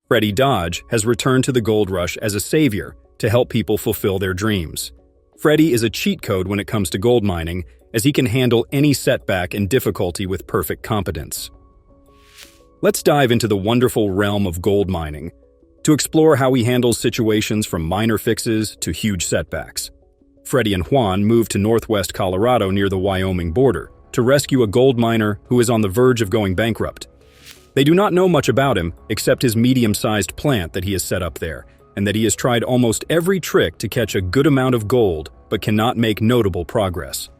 Freddy Dodge has returned to the gold rush as a savior to help people fulfill their dreams. Freddy is a cheat code when it comes to gold mining, as he can handle any setback and difficulty with perfect competence. Let's dive into the wonderful realm of gold mining to explore how he handles situations from minor fixes to huge setbacks. Freddy and Juan moved to northwest Colorado near the Wyoming border to rescue a gold miner who is on the verge of going bankrupt. They do not know much about him except his medium-sized plant that he has set up there, and that he has tried almost every trick to catch a good amount of gold but cannot make notable progress.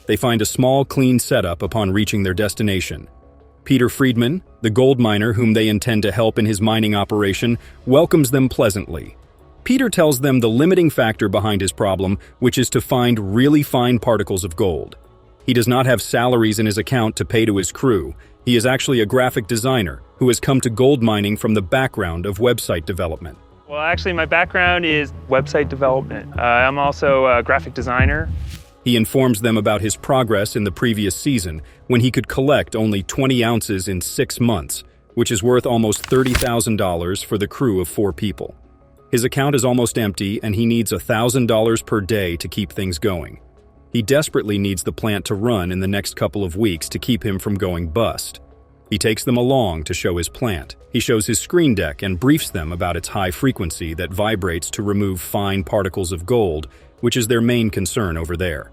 They find a small, clean setup upon reaching their destination. Peter Friedman, the gold miner whom they intend to help in his mining operation, welcomes them pleasantly. Peter tells them the limiting factor behind his problem, which is to find really fine particles of gold. He does not have salaries in his account to pay to his crew. He is actually a graphic designer who has come to gold mining from the background of website development. Well, actually, my background is website development. I'm also a graphic designer. He informs them about his progress in the previous season, when he could collect only 20 ounces in 6 months, which is worth almost $30,000 for the crew of 4 people. His account is almost empty, and he needs $1,000 per day to keep things going. He desperately needs the plant to run in the next couple of weeks to keep him from going bust. He takes them along to show his plant. He shows his screen deck and briefs them about its high frequency that vibrates to remove fine particles of gold, which is their main concern over there.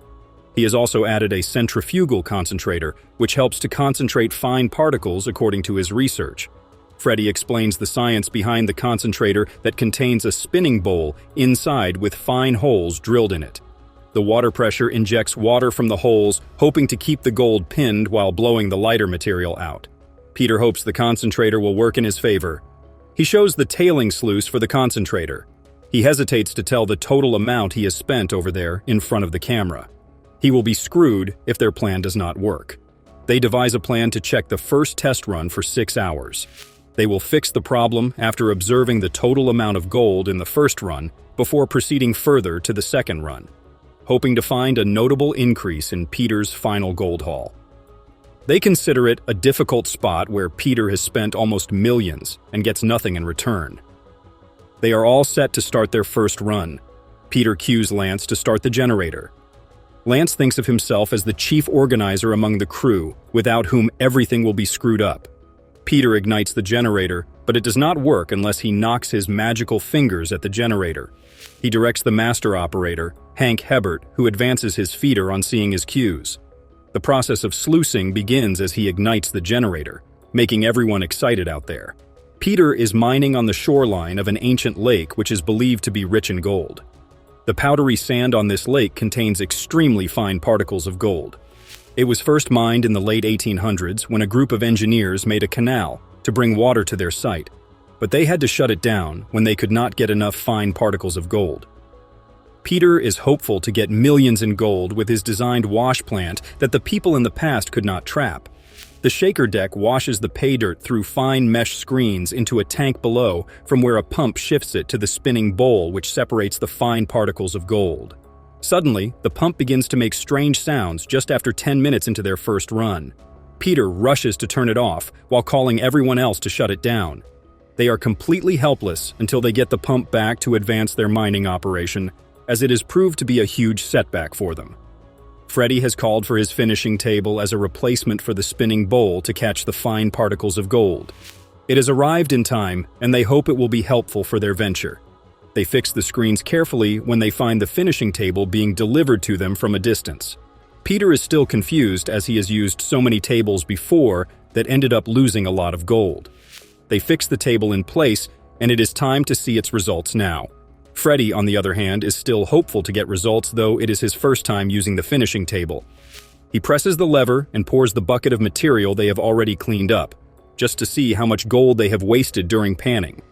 He has also added a centrifugal concentrator, which helps to concentrate fine particles according to his research. Freddy explains the science behind the concentrator that contains a spinning bowl inside with fine holes drilled in it. The water pressure injects water from the holes, hoping to keep the gold pinned while blowing the lighter material out. Peter hopes the concentrator will work in his favor. He shows the tailing sluice for the concentrator. He hesitates to tell the total amount he has spent over there in front of the camera. He will be screwed if their plan does not work. They devise a plan to check the first test run for 6 hours. They will fix the problem after observing the total amount of gold in the first run before proceeding further to the second run, hoping to find a notable increase in Peter's final gold haul. They consider it a difficult spot where Peter has spent almost millions and gets nothing in return. They are all set to start their first run. Peter cues Lance to start the generator. Lance thinks of himself as the chief organizer among the crew, without whom everything will be screwed up. Peter ignites the generator, but it does not work unless he knocks his magical fingers at the generator. He directs the master operator, Hank Hebert, who advances his feeder on seeing his cues. The process of sluicing begins as he ignites the generator, making everyone excited out there. Peter is mining on the shoreline of an ancient lake which is believed to be rich in gold. The powdery sand on this lake contains extremely fine particles of gold. It was first mined in the late 1800s when a group of engineers made a canal to bring water to their site, but they had to shut it down when they could not get enough fine particles of gold. Peter is hopeful to get millions in gold with his designed wash plant that the people in the past could not trap. The shaker deck washes the pay dirt through fine mesh screens into a tank below, from where a pump shifts it to the spinning bowl which separates the fine particles of gold. Suddenly, the pump begins to make strange sounds just after 10 minutes into their first run. Peter rushes to turn it off while calling everyone else to shut it down. They are completely helpless until they get the pump back to advance their mining operation, as it has proved to be a huge setback for them. Freddy has called for his finishing table as a replacement for the spinning bowl to catch the fine particles of gold. It has arrived in time, and they hope it will be helpful for their venture. They fix the screens carefully when they find the finishing table being delivered to them from a distance. Peter is still confused as he has used so many tables before that ended up losing a lot of gold. They fix the table in place, and it is time to see its results now. Freddy, on the other hand, is still hopeful to get results, though it is his first time using the finishing table. He presses the lever and pours the bucket of material they have already cleaned up, just to see how much gold they have wasted during panning.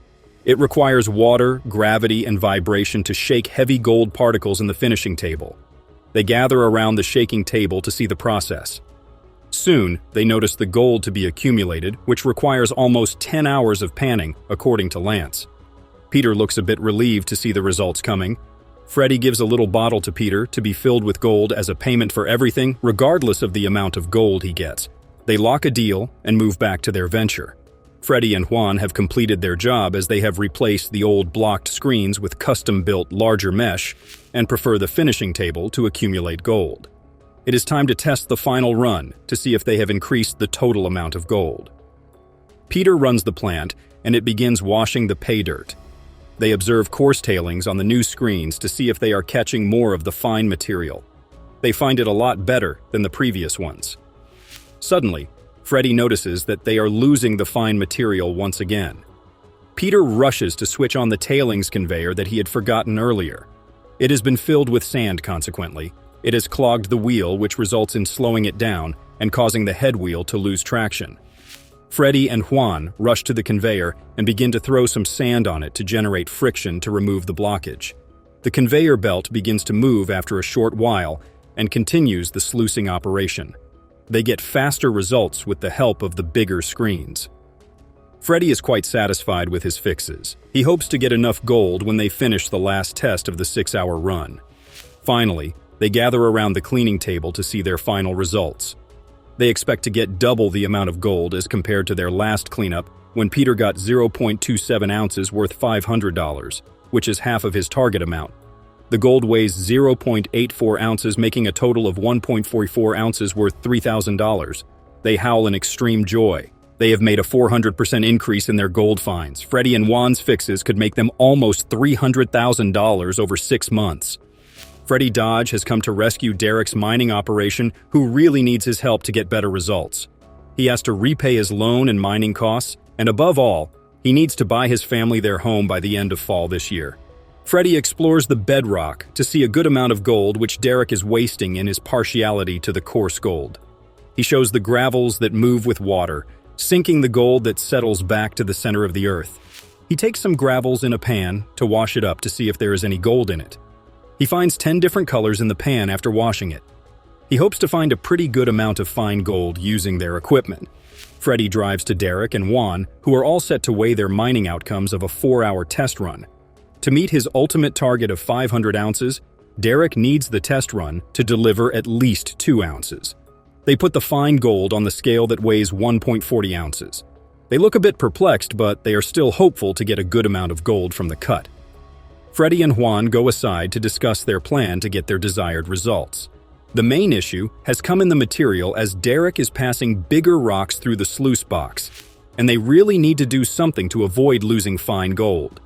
It requires water, gravity, and vibration to shake heavy gold particles in the finishing table. They gather around the shaking table to see the process. Soon, they notice the gold to be accumulated, which requires almost 10 hours of panning, according to Lance. Peter looks a bit relieved to see the results coming. Freddy gives a little bottle to Peter to be filled with gold as a payment for everything, regardless of the amount of gold he gets. They lock a deal and move back to their venture. Freddy and Juan have completed their job as they have replaced the old blocked screens with custom-built larger mesh and prefer the finishing table to accumulate gold. It is time to test the final run to see if they have increased the total amount of gold. Peter runs the plant and it begins washing the pay dirt. They observe coarse tailings on the new screens to see if they are catching more of the fine material. They find it a lot better than the previous ones. Suddenly, Freddy notices that they are losing the fine material once again. Peter rushes to switch on the tailings conveyor that he had forgotten earlier. It has been filled with sand consequently. It has clogged the wheel, which results in slowing it down and causing the head wheel to lose traction. Freddy and Juan rush to the conveyor and begin to throw some sand on it to generate friction to remove the blockage. The conveyor belt begins to move after a short while and continues the sluicing operation. They get faster results with the help of the bigger screens. Freddy is quite satisfied with his fixes. He hopes to get enough gold when they finish the last test of the 6-hour run. Finally, they gather around the cleaning table to see their final results. They expect to get double the amount of gold as compared to their last cleanup when Peter got 0.27 ounces worth $500, which is half of his target amount. The gold weighs 0.84 ounces, making a total of 1.44 ounces worth $3,000. They howl in extreme joy. They have made a 400% increase in their gold finds. Freddy and Juan's fixes could make them almost $300,000 over 6 months. Freddy Dodge has come to rescue Derek's mining operation, who really needs his help to get better results. He has to repay his loan and mining costs, and above all, he needs to buy his family their home by the end of fall this year. Freddy explores the bedrock to see a good amount of gold which Derek is wasting in his partiality to the coarse gold. He shows the gravels that move with water, sinking the gold that settles back to the center of the earth. He takes some gravels in a pan to wash it up to see if there is any gold in it. He finds 10 different colors in the pan after washing it. He hopes to find a pretty good amount of fine gold using their equipment. Freddy drives to Derek and Juan, who are all set to weigh their mining outcomes of a 4-hour test run. To meet his ultimate target of 500 ounces, Derek needs the test run to deliver at least 2 ounces. They put the fine gold on the scale that weighs 1.40 ounces. They look a bit perplexed, but they are still hopeful to get a good amount of gold from the cut. Freddy and Juan go aside to discuss their plan to get their desired results. The main issue has come in the material as Derek is passing bigger rocks through the sluice box, and they really need to do something to avoid losing fine gold.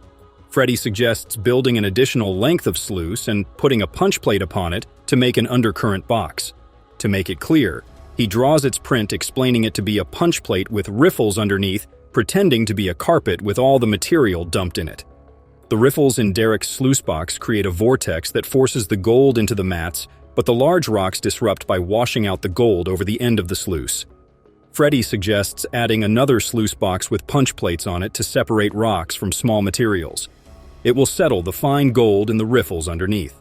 Freddy suggests building an additional length of sluice and putting a punch plate upon it to make an undercurrent box. To make it clear, he draws its print explaining it to be a punch plate with riffles underneath, pretending to be a carpet with all the material dumped in it. The riffles in Derek's sluice box create a vortex that forces the gold into the mats, but the large rocks disrupt by washing out the gold over the end of the sluice. Freddy suggests adding another sluice box with punch plates on it to separate rocks from small materials. It will settle the fine gold in the riffles underneath.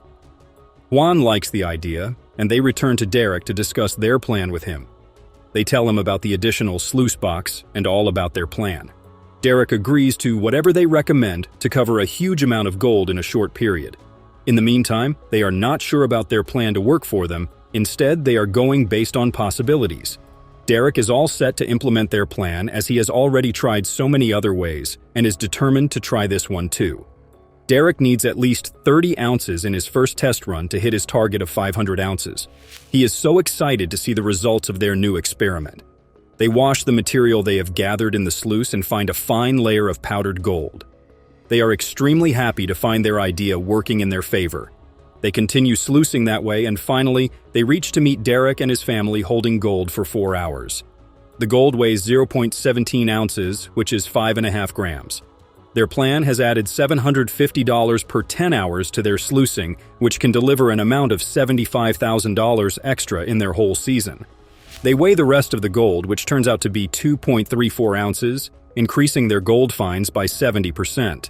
Juan likes the idea, and they return to Derek to discuss their plan with him. They tell him about the additional sluice box and all about their plan. Derek agrees to whatever they recommend to cover a huge amount of gold in a short period. In the meantime, they are not sure about their plan to work for them. Instead, they are going based on possibilities. Derek is all set to implement their plan as he has already tried so many other ways and is determined to try this one too. Derek needs at least 30 ounces in his first test run to hit his target of 500 ounces. He is so excited to see the results of their new experiment. They wash the material they have gathered in the sluice and find a fine layer of powdered gold. They are extremely happy to find their idea working in their favor. They continue sluicing that way, and finally, they reach to meet Derek and his family holding gold for 4 hours. The gold weighs 0.17 ounces, which is 5.5 grams. Their plan has added $750 per 10 hours to their sluicing, which can deliver an amount of $75,000 extra in their whole season. They weigh the rest of the gold, which turns out to be 2.34 ounces, increasing their gold finds by 70%.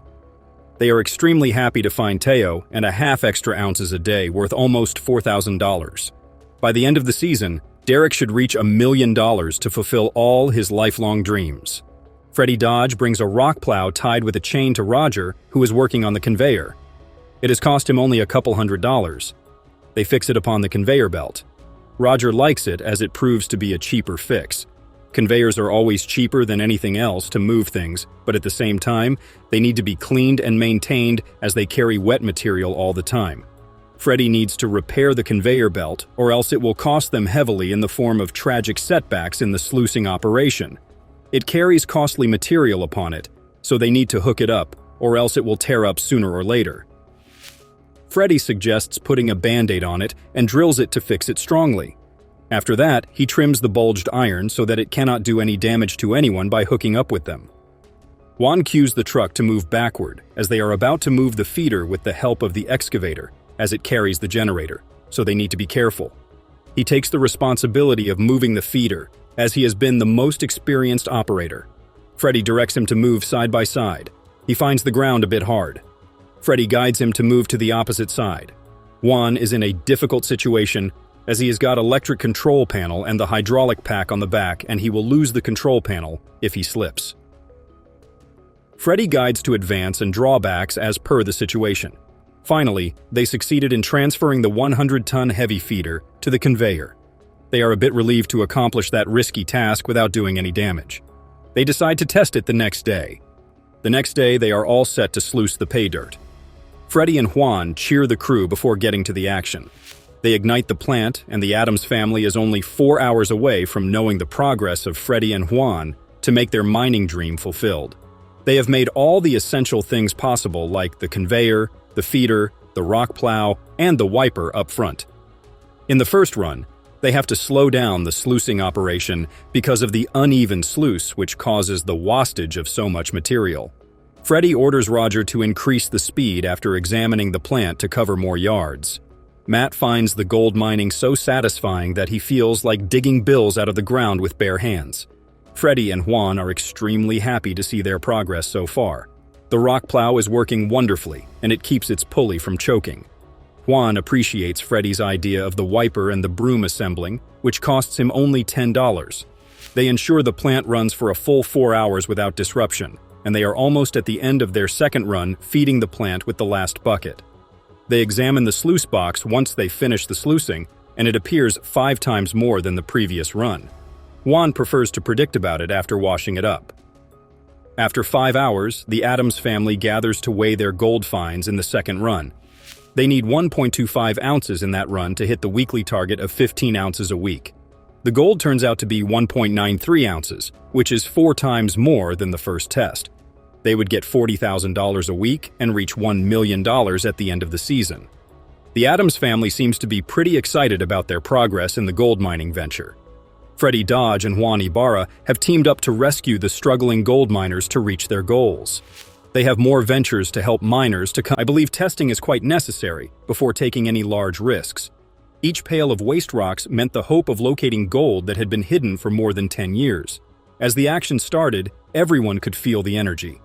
They are extremely happy to find Teo and a half extra ounces a day worth almost $4,000. By the end of the season, Derek should reach $1 million to fulfill all his lifelong dreams. Freddy Dodge brings a rock plow tied with a chain to Roger, who is working on the conveyor. It has cost him only a couple $100. They fix it upon the conveyor belt. Roger likes it as it proves to be a cheaper fix. Conveyors are always cheaper than anything else to move things, but at the same time, they need to be cleaned and maintained as they carry wet material all the time. Freddy needs to repair the conveyor belt, or else it will cost them heavily in the form of tragic setbacks in the sluicing operation. It carries costly material upon it, so they need to hook it up, or else it will tear up sooner or later. Freddy suggests putting a band-aid on it and drills it to fix it strongly. After that, he trims the bulged iron so that it cannot do any damage to anyone by hooking up with them. Juan cues the truck to move backward, as they are about to move the feeder with the help of the excavator, as it carries the generator, so they need to be careful. He takes the responsibility of moving the feeder, as he has been the most experienced operator. Freddy directs him to move side by side. He finds the ground a bit hard. Freddy guides him to move to the opposite side. Juan is in a difficult situation, as he has got electric control panel and the hydraulic pack on the back, and he will lose the control panel if he slips. Freddy guides to advance and drawbacks as per the situation. Finally, they succeeded in transferring the 100-ton heavy feeder to the conveyor. They are a bit relieved to accomplish that risky task without doing any damage. They decide to test it the next day. The next day, they are all set to sluice the pay dirt. Freddy and Juan cheer the crew before getting to the action. They ignite the plant, and the Addams family is only 4 hours away from knowing the progress of Freddy and Juan to make their mining dream fulfilled. They have made all the essential things possible, like the conveyor, the feeder, the rock plow, and the wiper up front. In the first run, they have to slow down the sluicing operation because of the uneven sluice, which causes the wastage of so much material. Freddy orders Roger to increase the speed after examining the plant to cover more yards. Matt finds the gold mining so satisfying that he feels like digging bills out of the ground with bare hands. Freddy and Juan are extremely happy to see their progress so far. The rock plow is working wonderfully, and it keeps its pulley from choking. Juan appreciates Freddy's idea of the wiper and the broom assembling, which costs him only $10. They ensure the plant runs for a full 4 hours without disruption, and they are almost at the end of their second run feeding the plant with the last bucket. They examine the sluice box once they finish the sluicing, and it appears 5 times more than the previous run. Juan prefers to predict about it after washing it up. After 5 hours, the Addams family gathers to weigh their gold finds in the second run. They need 1.25 ounces in that run to hit the weekly target of 15 ounces a week. The gold turns out to be 1.93 ounces, which is 4 times more than the first test. They would get $40,000 a week and reach $1 million at the end of the season. The Addams family seems to be pretty excited about their progress in the gold mining venture. Freddy Dodge and Juan Ibarra have teamed up to rescue the struggling gold miners to reach their goals. They have more ventures to help miners to come. I believe testing is quite necessary before taking any large risks. Each pail of waste rocks meant the hope of locating gold that had been hidden for more than 10 years. As the action started, everyone could feel the energy.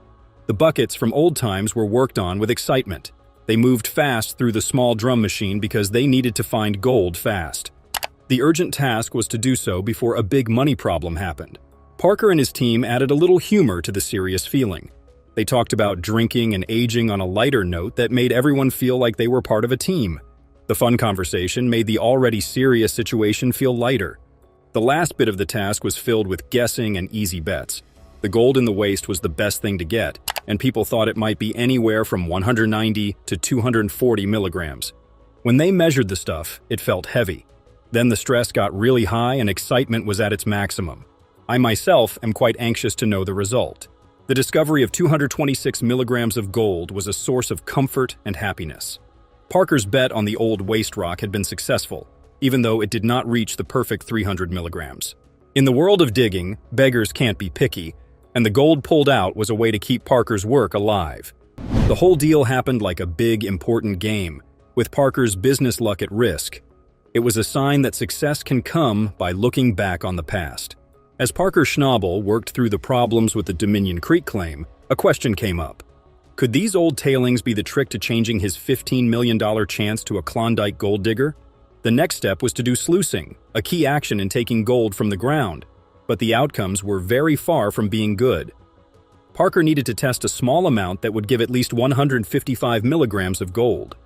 The buckets from old times were worked on with excitement. They moved fast through the small drum machine because they needed to find gold fast. The urgent task was to do so before a big money problem happened. Parker and his team added a little humor to the serious feeling. They talked about drinking and aging on a lighter note that made everyone feel like they were part of a team. The fun conversation made the already serious situation feel lighter. The last bit of the task was filled with guessing and easy bets. The gold in the waste was the best thing to get, and people thought it might be anywhere from 190 to 240 milligrams. When they measured the stuff, it felt heavy. Then the stress got really high and excitement was at its maximum. I myself am quite anxious to know the result. The discovery of 226 milligrams of gold was a source of comfort and happiness. Parker's bet on the old waste rock had been successful, even though it did not reach the perfect 300 milligrams. In the world of digging, beggars can't be picky, and the gold pulled out was a way to keep Parker's work alive. The whole deal happened like a big, important game, with Parker's business luck at risk. It was a sign that success can come by looking back on the past. As Parker Schnabel worked through the problems with the Dominion Creek claim, a question came up. Could these old tailings be the trick to changing his $15 million chance to a Klondike gold digger? The next step was to do sluicing, a key action in taking gold from the ground, but the outcomes were very far from being good. Parker needed to test a small amount that would give at least 155 milligrams of gold,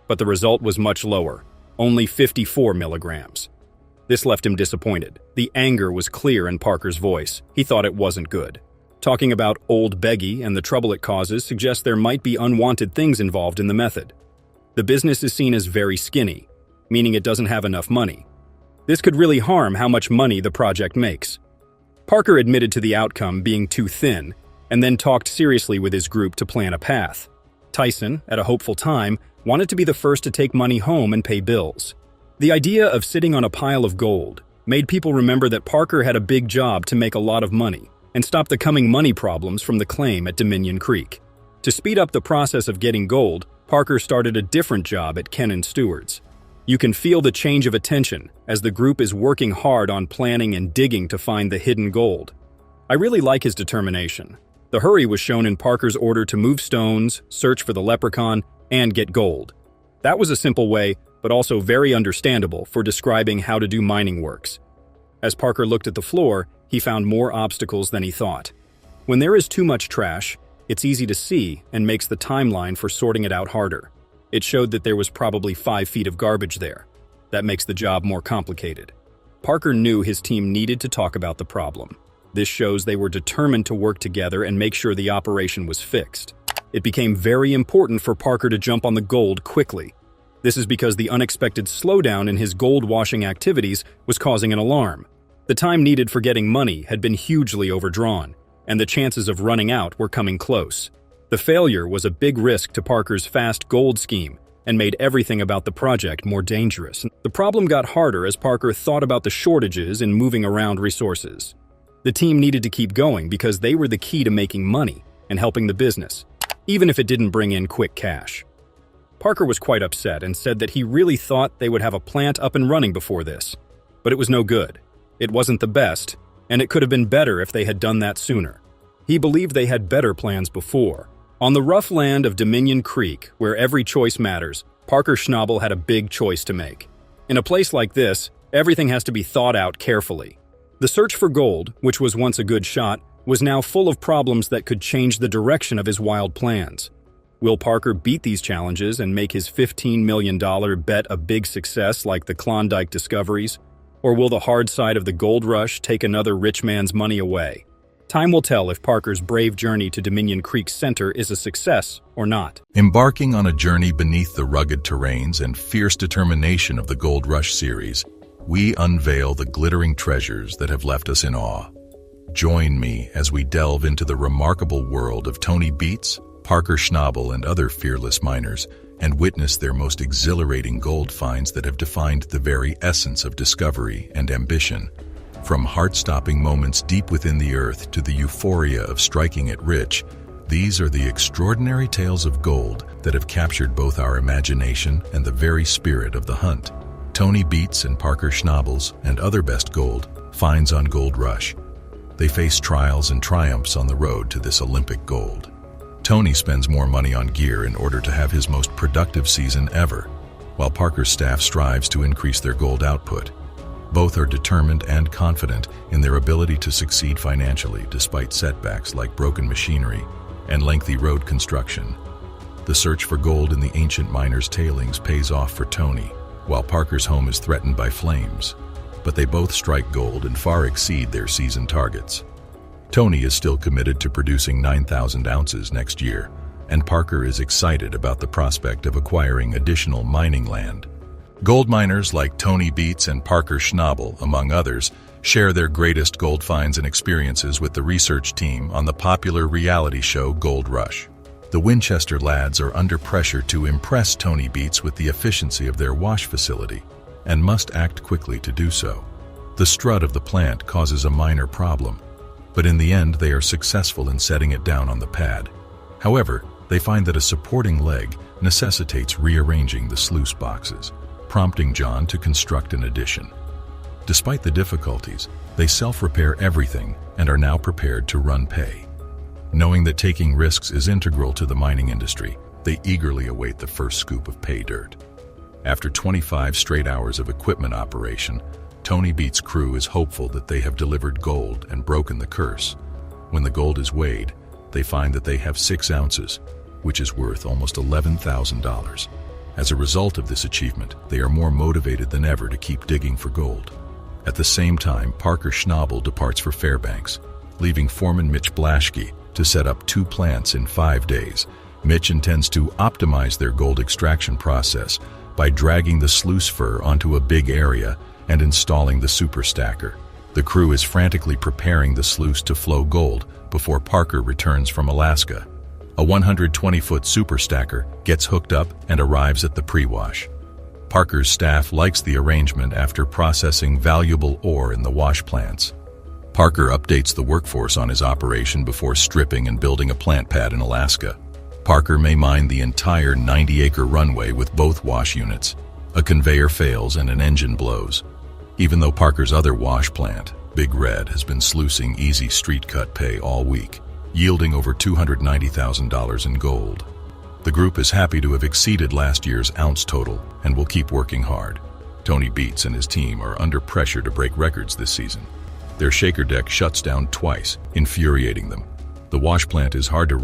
but the result was much lower, only 54 milligrams. This left him disappointed. The anger was clear in Parker's voice. He thought it wasn't good. Talking about old Beggy and the trouble it causes suggests there might be unwanted things involved in the method. The business is seen as very skinny, meaning it doesn't have enough money. This could really harm how much money the project makes. Parker admitted to the outcome being too thin, and then talked seriously with his group to plan a path. Tyson, at a hopeful time, wanted to be the first to take money home and pay bills. The idea of sitting on a pile of gold made people remember that Parker had a big job to make a lot of money and stop the coming money problems from the claim at Dominion Creek. To speed up the process of getting gold, Parker started a different job at Ken & Stewart's. You can feel the change of attention as the group is working hard on planning and digging to find the hidden gold. I really like his determination. The hurry was shown in Parker's order to move stones, search for the leprechaun, and get gold. That was a simple way, but also very understandable for describing how to do mining works. As Parker looked at the floor, he found more obstacles than he thought. When there is too much trash, it's easy to see and makes the timeline for sorting it out harder. It showed that there was probably 5 feet of garbage there. That makes the job more complicated. Parker knew his team needed to talk about the problem. This shows they were determined to work together and make sure the operation was fixed. It became very important for Parker to jump on the gold quickly. This is because the unexpected slowdown in his gold washing activities was causing an alarm. The time needed for getting money had been hugely overdrawn, and the chances of running out were coming close. The failure was a big risk to Parker's fast gold scheme and made everything about the project more dangerous. The problem got harder as Parker thought about the shortages in moving around resources. The team needed to keep going because they were the key to making money and helping the business, even if it didn't bring in quick cash. Parker was quite upset and said that he really thought they would have a plant up and running before this, but it was no good. It wasn't the best, and it could have been better if they had done that sooner. He believed they had better plans before. On the rough land of Dominion Creek, where every choice matters, Parker Schnabel had a big choice to make. In a place like this, everything has to be thought out carefully. The search for gold, which was once a good shot, was now full of problems that could change the direction of his wild plans. Will Parker beat these challenges and make his $15 million bet a big success like the Klondike discoveries? Or will the hard side of the gold rush take another rich man's money away? Time will tell if Parker's brave journey to Dominion Creek Center is a success or not. Embarking on a journey beneath the rugged terrains and fierce determination of the Gold Rush series, we unveil the glittering treasures that have left us in awe. Join me as we delve into the remarkable world of Tony Beets, Parker Schnabel, and other fearless miners, and witness their most exhilarating gold finds that have defined the very essence of discovery and ambition. From heart-stopping moments deep within the earth to the euphoria of striking it rich, these are the extraordinary tales of gold that have captured both our imagination and the very spirit of the hunt. Tony Beets and Parker Schnabel's and other best gold finds on Gold Rush. They face trials and triumphs on the road to this Olympic gold. Tony spends more money on gear in order to have his most productive season ever, while Parker's staff strives to increase their gold output. Both are determined and confident in their ability to succeed financially despite setbacks like broken machinery and lengthy road construction. The search for gold in the ancient miners' tailings pays off for Tony, while Parker's home is threatened by flames. But they both strike gold and far exceed their season targets. Tony is still committed to producing 9,000 ounces next year, and Parker is excited about the prospect of acquiring additional mining land. Gold miners like Tony Beets and Parker Schnabel, among others, share their greatest gold finds and experiences with the research team on the popular reality show Gold Rush. The Winchester lads are under pressure to impress Tony Beets with the efficiency of their wash facility, and must act quickly to do so. The strut of the plant causes a minor problem, but in the end they are successful in setting it down on the pad. However, they find that a supporting leg necessitates rearranging the sluice boxes, prompting John to construct an addition. Despite the difficulties, they self-repair everything and are now prepared to run pay. Knowing that taking risks is integral to the mining industry, they eagerly await the first scoop of pay dirt. After 25 straight hours of equipment operation, Tony Beets' crew is hopeful that they have delivered gold and broken the curse. When the gold is weighed, they find that they have 6 ounces, which is worth almost $11,000. As a result of this achievement, they are more motivated than ever to keep digging for gold. At the same time, Parker Schnabel departs for Fairbanks, leaving foreman Mitch to set up 2 plants in 5 days. Mitch intends to optimize their gold extraction process by dragging the sluice fur onto a big area and installing the super stacker. The crew is frantically preparing the sluice to flow gold before Parker returns from Alaska. A 120-foot super stacker gets hooked up and arrives at the pre-wash. Parker's staff likes the arrangement after processing valuable ore in the wash plants. Parker updates the workforce on his operation before stripping and building a plant pad in Alaska. Parker may mine the entire 90-acre runway with both wash units. A conveyor fails and an engine blows. Even though Parker's other wash plant, Big Red, has been sluicing easy street cut pay all week, yielding over $290,000 in gold. The group is happy to have exceeded last year's ounce total and will keep working hard. Tony Beats and his team are under pressure to break records this season. Their shaker deck shuts down twice, infuriating them. The wash plant is hard to